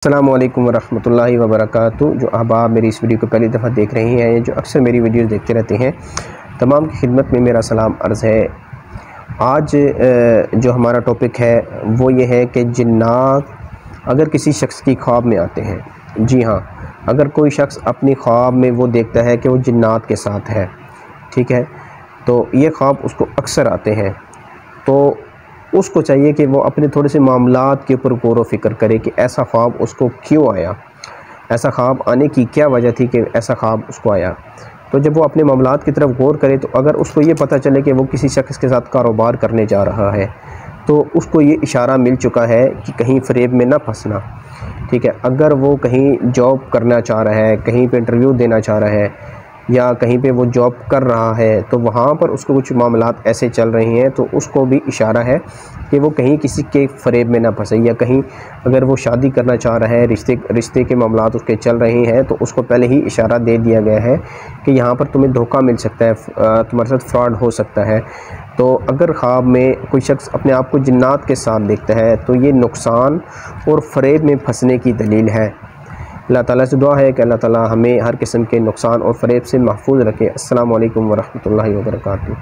अस्सलामुअलैकुम वरहमतुल्लाहि वबरकातुहू। जो अहबाब मेरी इस वीडियो को पहली दफ़ा देख रहे हैं, जो अक्सर मेरी वीडियोस देखते रहते हैं, तमाम की खिदमत में मेरा सलाम अर्ज़ है। आज जो हमारा टॉपिक है वो ये है कि जिन्नात अगर किसी शख्स की ख्वाब में आते हैं। जी हाँ, अगर कोई शख्स अपनी ख्वाब में वो देखता है कि वो जिन्नात के साथ है, ठीक है, तो ये ख्वाब उसको अक्सर आते हैं, तो उसको चाहिए कि वो अपने थोड़े से मामलात के ऊपर गौर व फ़िक्र करे कि ऐसा ख्वाब उसको क्यों आया, ऐसा ख्वाब आने की क्या वजह थी कि ऐसा ख्वाब उसको आया। तो जब वो अपने मामलात की तरफ गौर करे, तो अगर उसको ये पता चले कि वो किसी शख्स के साथ कारोबार करने जा रहा है, तो उसको ये इशारा मिल चुका है कि कहीं फ़रेब में ना फंसना, ठीक है। अगर वो कहीं जॉब करना चाह रहा है, कहीं पे इंटरव्यू देना चाह रहा है या कहीं पे वो जॉब कर रहा है, तो वहाँ पर उसको कुछ मामलात ऐसे चल रहे हैं, तो उसको भी इशारा है कि वो कहीं किसी के फ़रेब में ना फंसे। या कहीं अगर वो शादी करना चाह रहा है, रिश्ते के मामलात उसके चल रहे हैं, तो उसको पहले ही इशारा दे दिया गया है कि यहाँ पर तुम्हें धोखा मिल सकता है, तुम्हारे साथ फ्रॉड हो सकता है। तो अगर ख्वाब में कोई शख्स अपने आप को जिन्नात के साथ देखता है, तो ये नुकसान और फ़रेब में फंसने की दलील है। अल्लाह ताला से दुआ है कि अल्लाह ताला हमें हर किस्म के नुकसान और फ़रेब से महफूज रखे। अस्सलामु अलैकुम वरहमतुल्लाहि वबरकातुहू।